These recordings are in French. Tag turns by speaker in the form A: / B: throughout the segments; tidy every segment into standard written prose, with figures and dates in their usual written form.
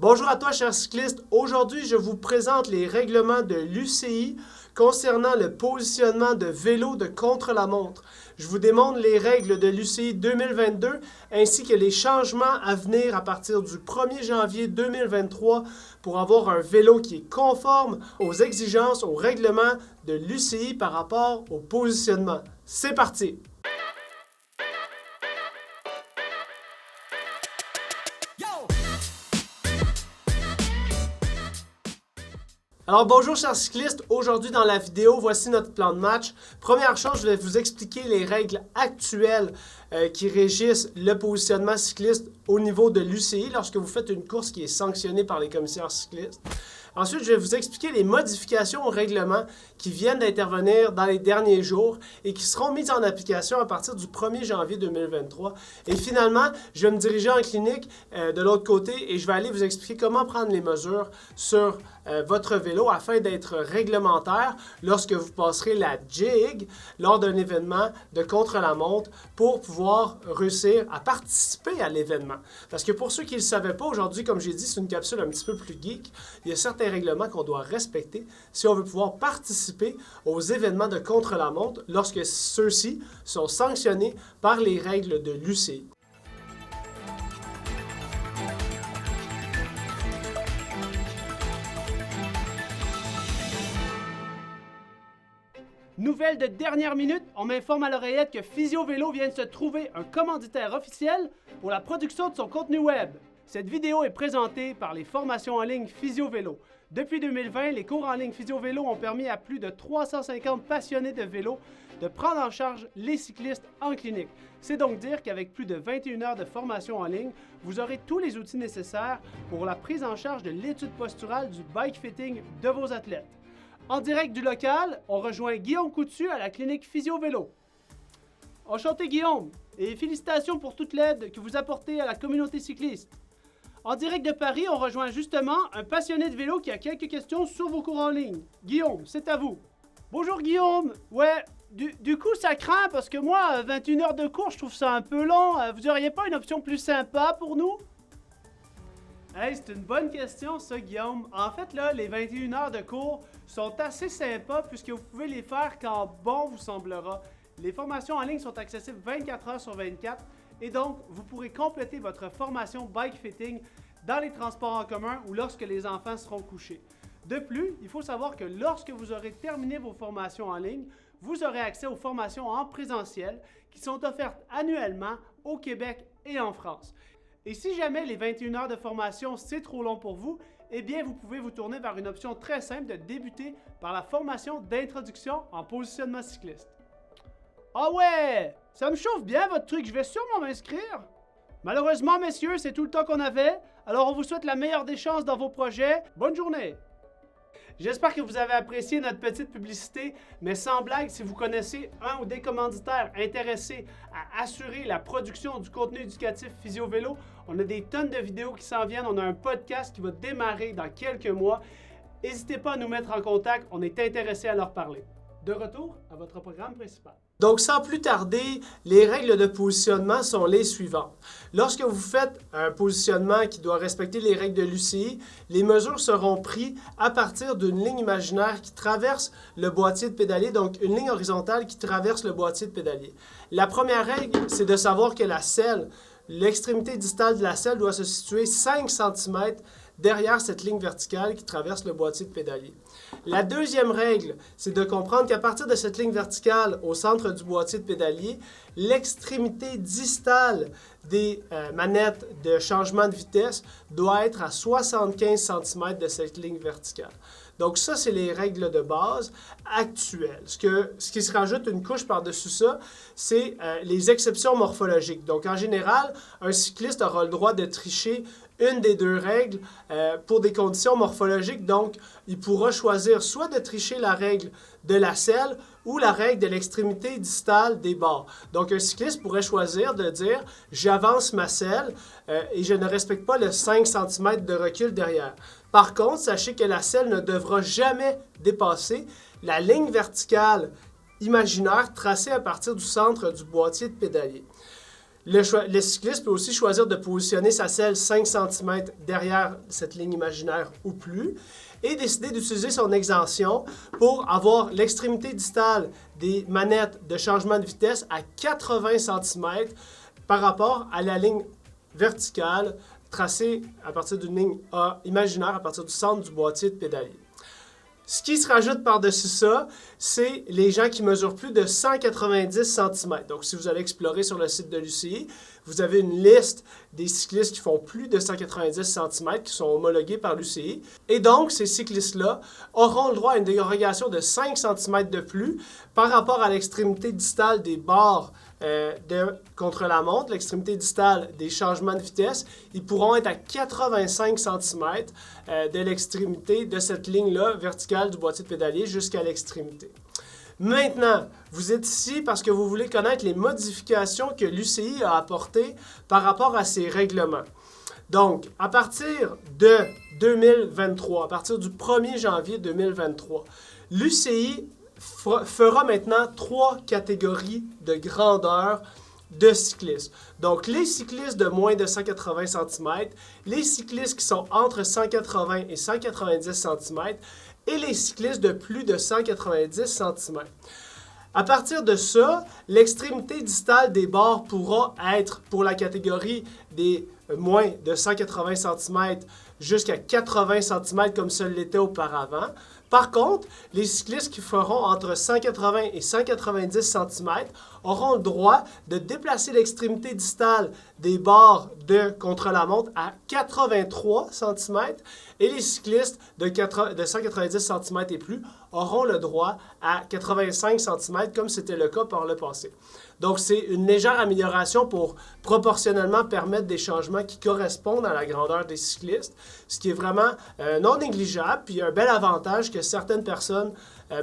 A: Bonjour à toi, chers cyclistes. Aujourd'hui, je vous présente les règlements de l'UCI concernant le positionnement de vélo de contre-la-montre. Je vous démontre les règles de l'UCI 2022 ainsi que les changements à venir à partir du 1er janvier 2023 pour avoir un vélo qui est conforme aux exigences, aux règlements de l'UCI par rapport au positionnement. C'est parti! Alors bonjour chers cyclistes, aujourd'hui dans la vidéo, voici notre plan de match. Première chose, je vais vous expliquer les règles actuelles qui régissent le positionnement cycliste au niveau de l'UCI lorsque vous faites une course qui est sanctionnée par les commissaires cyclistes. Ensuite, je vais vous expliquer les modifications au règlement qui viennent d'intervenir dans les derniers jours et qui seront mises en application à partir du 1er janvier 2023. Et finalement, je vais me diriger en clinique de l'autre côté et je vais aller vous expliquer comment prendre les mesures sur votre vélo afin d'être réglementaire lorsque vous passerez la jig lors d'un événement de contre-la-montre pour pouvoir réussir à participer à l'événement. Parce que pour ceux qui ne le savaient pas, aujourd'hui, comme j'ai dit, c'est une capsule un petit peu plus geek. Il y a certains règlements qu'on doit respecter si on veut pouvoir participer aux événements de contre-la-montre lorsque ceux-ci sont sanctionnés par les règles de l'UCI.
B: Nouvelle de dernière minute, on m'informe à l'oreillette que Physio Vélo vient de se trouver un commanditaire officiel pour la production de son contenu web. Cette vidéo est présentée par les formations en ligne Physio Vélo. Depuis 2020, les cours en ligne Physio Vélo ont permis à plus de 350 passionnés de vélo de prendre en charge les cyclistes en clinique. C'est donc dire qu'avec plus de 21 heures de formation en ligne, vous aurez tous les outils nécessaires pour la prise en charge de l'étude posturale du bike fitting de vos athlètes. En direct du local, on rejoint Guillaume Coutu à la clinique Physio Vélo. Enchanté Guillaume, et félicitations pour toute l'aide que vous apportez à la communauté cycliste. En direct de Paris, on rejoint justement un passionné de vélo qui a quelques questions sur vos cours en ligne. Guillaume, c'est à vous. Bonjour Guillaume, ouais, du coup ça craint parce que moi, 21 heures de cours, je trouve ça un peu long. Vous auriez pas une option plus sympa pour nous? Hey, c'est une bonne question ça Guillaume. En fait là, les 21 heures de cours sont assez sympas puisque vous pouvez les faire quand bon vous semblera. Les formations en ligne sont accessibles 24 heures sur 24 et donc vous pourrez compléter votre formation bike fitting dans les transports en commun ou lorsque les enfants seront couchés. De plus, il faut savoir que lorsque vous aurez terminé vos formations en ligne, vous aurez accès aux formations en présentiel qui sont offertes annuellement au Québec et en France. Et si jamais les 21 heures de formation c'est trop long pour vous, eh bien vous pouvez vous tourner vers une option très simple de débuter par la formation d'introduction en positionnement cycliste. Ah ouais! Ça me chauffe bien votre truc, je vais sûrement m'inscrire. Malheureusement messieurs, c'est tout le temps qu'on avait, alors on vous souhaite la meilleure des chances dans vos projets. Bonne journée! J'espère que vous avez apprécié notre petite publicité, mais sans blague, si vous connaissez un ou des commanditaires intéressés à assurer la production du contenu éducatif Physio Vélo, on a des tonnes de vidéos qui s'en viennent, on a un podcast qui va démarrer dans quelques mois. N'hésitez pas à nous mettre en contact, on est intéressé à leur parler. De retour à votre programme principal.
A: Donc, sans plus tarder, les règles de positionnement sont les suivantes. Lorsque vous faites un positionnement qui doit respecter les règles de l'UCI, les mesures seront prises à partir d'une ligne imaginaire qui traverse le boîtier de pédalier, donc une ligne horizontale qui traverse le boîtier de pédalier. La première règle, c'est de savoir que la selle, l'extrémité distale de la selle doit se situer 5 cm derrière cette ligne verticale qui traverse le boîtier de pédalier. La deuxième règle, c'est de comprendre qu'à partir de cette ligne verticale au centre du boîtier de pédalier, l'extrémité distale des manettes de changement de vitesse doit être à 75 cm de cette ligne verticale. Donc ça, c'est les règles de base actuelles. Ce qui se rajoute une couche par-dessus ça, c'est les exceptions morphologiques. Donc en général, un cycliste aura le droit de tricher une des deux règles pour des conditions morphologiques. Donc, il pourra choisir soit de tricher la règle de la selle ou la règle de l'extrémité distale des barres. Donc, un cycliste pourrait choisir de dire « j'avance ma selle et je ne respecte pas le 5 cm de recul derrière ». Par contre, sachez que la selle ne devra jamais dépasser la ligne verticale imaginaire tracée à partir du centre du boîtier de pédalier. Le cycliste peut aussi choisir de positionner sa selle 5 cm derrière cette ligne imaginaire ou plus et décider d'utiliser son exemption pour avoir l'extrémité distale des manettes de changement de vitesse à 80 cm par rapport à la ligne verticale tracée à partir d'une ligne imaginaire à partir du centre du boîtier de pédalier. Ce qui se rajoute par-dessus ça, c'est les gens qui mesurent plus de 190 cm. Donc, si vous allez explorer sur le site de l'UCI, vous avez une liste des cyclistes qui font plus de 190 cm qui sont homologués par l'UCI. Et donc, ces cyclistes-là auront le droit à une dérogation de 5 cm de plus par rapport à l'extrémité distale des barres de contre-la-montre, l'extrémité distale des changements de vitesse. Ils pourront être à 85 cm de l'extrémité de cette ligne-là verticale du boîtier de pédalier jusqu'à l'extrémité. Maintenant, vous êtes ici parce que vous voulez connaître les modifications que l'UCI a apportées par rapport à ces règlements. Donc, à partir de 2023, à partir du 1er janvier 2023, l'UCI fera maintenant 3 catégories de grandeur de cyclistes. Donc, les cyclistes de moins de 180 cm, les cyclistes qui sont entre 180 et 190 cm et les cyclistes de plus de 190 cm. À partir de ça, l'extrémité distale des barres pourra être, pour la catégorie des moins de 180 cm jusqu'à 80 cm comme ça l'était auparavant. Par contre, les cyclistes qui feront entre 180 et 190 cm auront le droit de déplacer l'extrémité distale des barres de contre-la-montre à 83 cm et les cyclistes de 190 cm et plus auront le droit à 85 cm comme c'était le cas par le passé. Donc, c'est une légère amélioration pour proportionnellement permettre des changements qui correspondent à la grandeur des cyclistes, ce qui est vraiment non négligeable, puis un bel avantage que certaines personnes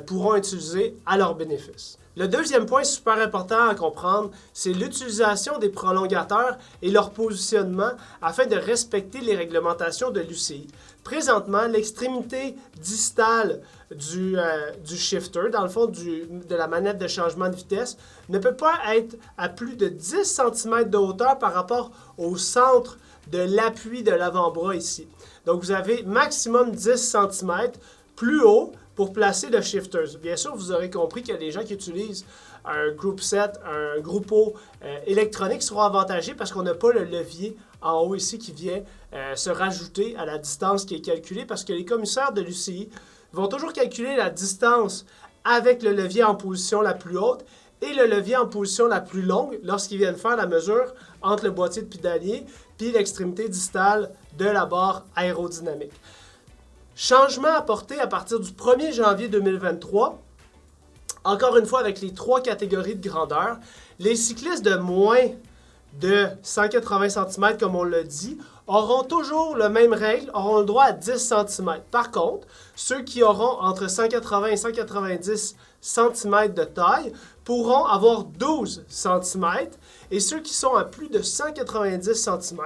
A: pourront utiliser à leur bénéfice. Le deuxième point super important à comprendre, c'est l'utilisation des prolongateurs et leur positionnement afin de respecter les réglementations de l'UCI. Présentement, l'extrémité distale du shifter, dans le fond de la manette de changement de vitesse, ne peut pas être à plus de 10 cm de hauteur par rapport au centre de l'appui de l'avant-bras ici. Donc, vous avez maximum 10 cm plus haut pour placer le shifter. Bien sûr, vous aurez compris qu'il y a des gens qui utilisent un group set, un groupeau électronique seront avantagés parce qu'on n'a pas le levier en haut ici qui vient se rajouter à la distance qui est calculée parce que les commissaires de l'UCI vont toujours calculer la distance avec le levier en position la plus haute et le levier en position la plus longue lorsqu'ils viennent faire la mesure entre le boîtier de pédalier puis l'extrémité distale de la barre aérodynamique. Changement apporté à partir du 1er janvier 2023, encore une fois avec les 3 catégories de grandeur, les cyclistes de moins de 180 cm, comme on l'a dit, auront toujours la même règle, auront le droit à 10 cm. Par contre, ceux qui auront entre 180 et 190 cm de taille pourront avoir 12 cm et ceux qui sont à plus de 190 cm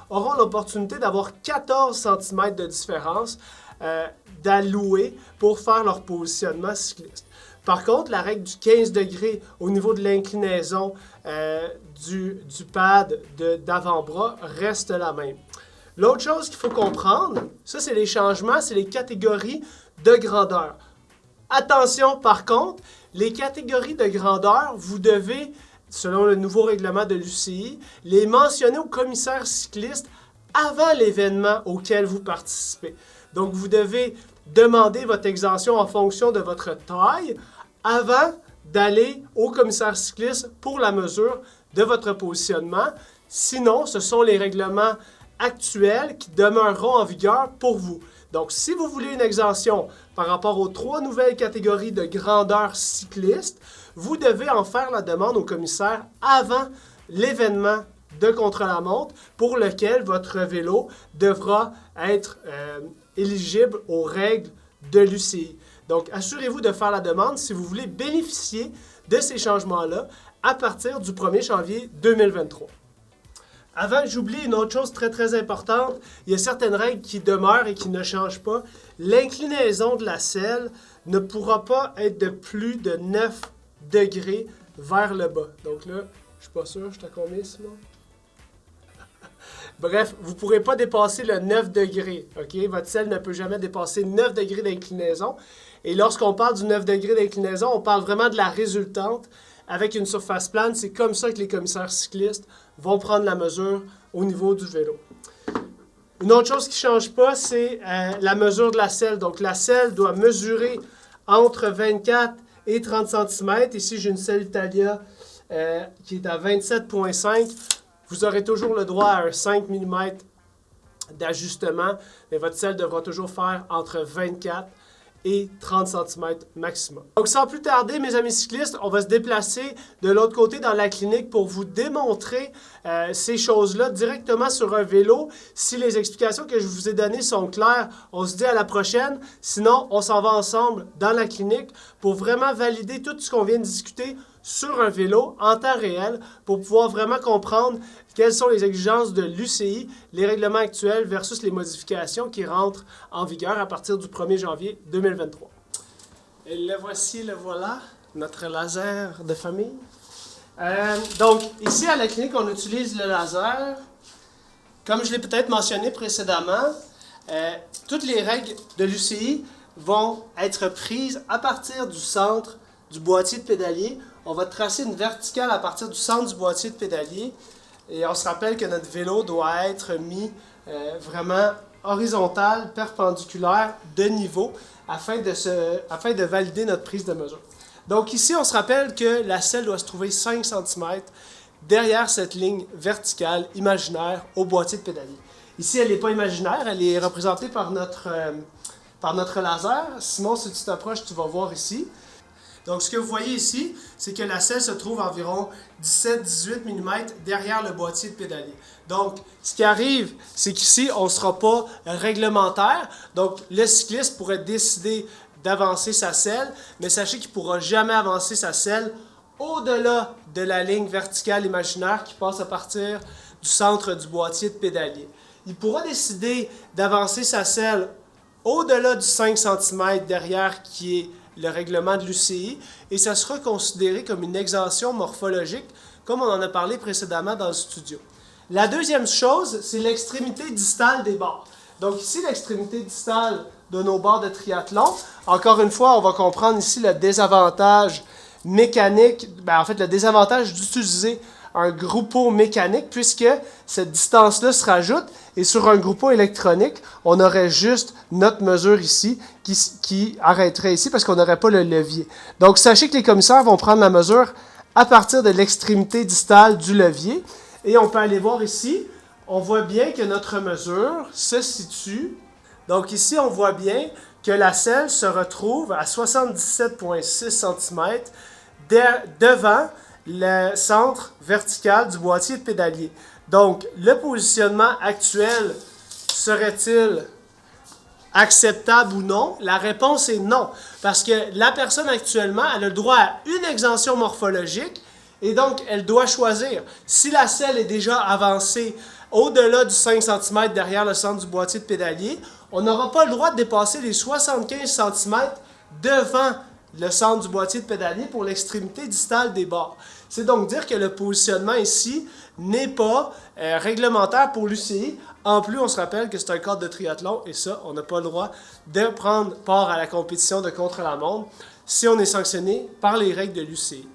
A: auront l'opportunité d'avoir 14 cm de différence d'allouer pour faire leur positionnement cycliste. Par contre, la règle du 15 degrés au niveau de l'inclinaison du pad d'avant-bras reste la même. L'autre chose qu'il faut comprendre, ça c'est les changements, c'est les catégories de grandeur. Attention par contre, les catégories de grandeur, vous devez, selon le nouveau règlement de l'UCI, les mentionner au commissaire cycliste avant l'événement auquel vous participez. Donc, vous devez demander votre exemption en fonction de votre taille avant d'aller au commissaire cycliste pour la mesure de votre positionnement. Sinon, ce sont les règlements actuels qui demeureront en vigueur pour vous. Donc, si vous voulez une exemption par rapport aux 3 nouvelles catégories de grandeur cycliste, vous devez en faire la demande au commissaire avant l'événement de contre-la-montre pour lequel votre vélo devra être éligible aux règles de l'UCI. Donc, assurez-vous de faire la demande si vous voulez bénéficier de ces changements-là à partir du 1er janvier 2023. Avant que j'oublie une autre chose très très importante, il y a certaines règles qui demeurent et qui ne changent pas. L'inclinaison de la selle ne pourra pas être de plus de 9 degrés vers le bas. Donc là, je ne suis pas sûr, je suis à combien, Simon? Bref, vous ne pourrez pas dépasser le 9 degrés. Okay? Votre selle ne peut jamais dépasser 9 degrés d'inclinaison. Et lorsqu'on parle du 9 degrés d'inclinaison, on parle vraiment de la résultante avec une surface plane. C'est comme ça que les commissaires cyclistes vont prendre la mesure au niveau du vélo. Une autre chose qui ne change pas, c'est la mesure de la selle. Donc, la selle doit mesurer entre 24 et 30 cm. Ici, j'ai une selle Italia qui est à 27,5. Vous aurez toujours le droit à un 5 mm d'ajustement, mais votre selle devra toujours faire entre 24 et 30 cm maximum. Donc, sans plus tarder, mes amis cyclistes, on va se déplacer de l'autre côté dans la clinique pour vous démontrer ces choses-là directement sur un vélo. Si les explications que je vous ai données sont claires, on se dit à la prochaine. Sinon, on s'en va ensemble dans la clinique pour vraiment valider tout ce qu'on vient de discuter sur un vélo en temps réel pour pouvoir vraiment comprendre quelles sont les exigences de l'UCI, les règlements actuels versus les modifications qui rentrent en vigueur à partir du 1er janvier 2023. Et le voici, le voilà, notre laser de famille. Donc, ici à la clinique, on utilise le laser. Comme je l'ai peut-être mentionné précédemment, toutes les règles de l'UCI vont être prises à partir du centre du boîtier de pédalier. On va tracer une verticale à partir du centre du boîtier de pédalier. Et on se rappelle que notre vélo doit être mis vraiment horizontal, perpendiculaire, de niveau, afin de valider notre prise de mesure. Donc ici, on se rappelle que la selle doit se trouver 5 cm derrière cette ligne verticale imaginaire au boîtier de pédalier. Ici, elle n'est pas imaginaire, elle est représentée par notre laser. Simon, si tu t'approches, tu vas voir ici. Donc, ce que vous voyez ici, c'est que la selle se trouve environ 17-18 mm derrière le boîtier de pédalier. Donc, ce qui arrive, c'est qu'ici, on ne sera pas réglementaire. Donc, le cycliste pourrait décider d'avancer sa selle, mais sachez qu'il ne pourra jamais avancer sa selle au-delà de la ligne verticale imaginaire qui passe à partir du centre du boîtier de pédalier. Il pourra décider d'avancer sa selle au-delà du 5 cm derrière qui est le règlement de l'UCI, et ça sera considéré comme une exemption morphologique, comme on en a parlé précédemment dans le studio. La deuxième chose, c'est l'extrémité distale des barres. Donc ici, l'extrémité distale de nos barres de triathlon. Encore une fois, on va comprendre ici le désavantage mécanique, le désavantage d'utiliser un groupeau mécanique, puisque cette distance-là se rajoute, et sur un groupeau électronique, on aurait juste notre mesure ici, qui arrêterait ici, parce qu'on n'aurait pas le levier. Donc, sachez que les commissaires vont prendre la mesure à partir de l'extrémité distale du levier, et on peut aller voir ici, on voit bien que notre mesure se situe. Donc ici, on voit bien que la selle se retrouve à 77,6 cm devant le centre vertical du boîtier de pédalier. Donc, le positionnement actuel serait-il acceptable ou non? La réponse est non, parce que la personne actuellement, elle a le droit à une exemption morphologique, et donc elle doit choisir. Si la selle est déjà avancée au-delà du 5 cm derrière le centre du boîtier de pédalier, on n'aura pas le droit de dépasser les 75 cm devant le centre du boîtier de pédalier pour l'extrémité distale des barres. C'est donc dire que le positionnement ici n'est pas réglementaire pour l'UCI. En plus, on se rappelle que c'est un cadre de triathlon et ça, on n'a pas le droit de prendre part à la compétition de contre-la-montre si on est sanctionné par les règles de l'UCI.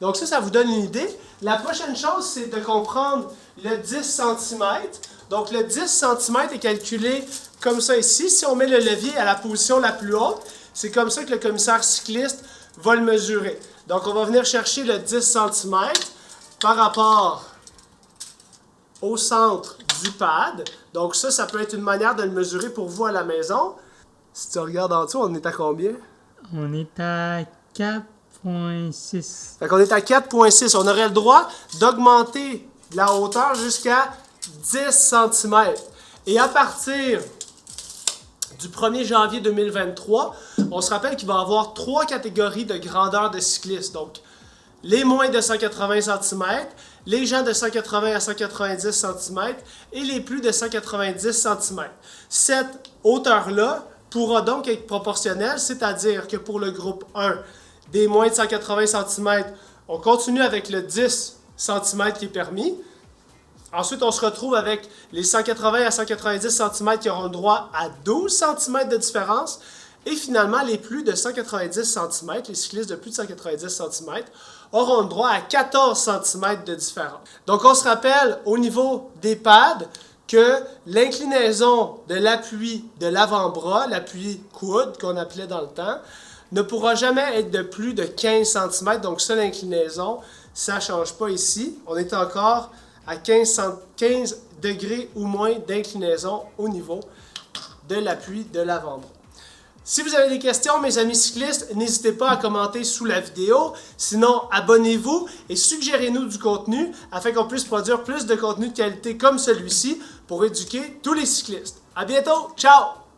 A: Donc ça vous donne une idée. La prochaine chose, c'est de comprendre le 10 cm. Donc le 10 cm est calculé comme ça ici. Si on met le levier à la position la plus haute, c'est comme ça que le commissaire cycliste va le mesurer. Donc on va venir chercher le 10 cm par rapport au centre du pad. Donc ça peut être une manière de le mesurer pour vous à la maison. Si tu regardes en dessous, on est à combien?
C: On est à 4,6.
A: Fait qu'on est à 4,6. On aurait le droit d'augmenter la hauteur jusqu'à 10 cm. Et à partir du 1er janvier 2023, on se rappelle qu'il va y avoir 3 catégories de grandeur de cyclistes. Donc, les moins de 180 cm, les gens de 180 à 190 cm et les plus de 190 cm. Cette hauteur-là pourra donc être proportionnelle, c'est-à-dire que pour le groupe 1, des moins de 180 cm, on continue avec le 10 cm qui est permis. Ensuite, on se retrouve avec les 180 à 190 cm qui auront le droit à 12 cm de différence. Et finalement, les plus de 190 cm, les cyclistes de plus de 190 cm, auront le droit à 14 cm de différence. Donc, on se rappelle au niveau des pads que l'inclinaison de l'appui de l'avant-bras, l'appui coude qu'on appelait dans le temps, ne pourra jamais être de plus de 15 cm. Donc, ça, l'inclinaison, ça ne change pas ici. On est encore à 15 degrés ou moins d'inclinaison au niveau de l'appui de l'avant-bras. Si vous avez des questions, mes amis cyclistes, n'hésitez pas à commenter sous la vidéo. Sinon, abonnez-vous et suggérez-nous du contenu afin qu'on puisse produire plus de contenu de qualité comme celui-ci pour éduquer tous les cyclistes. À bientôt! Ciao!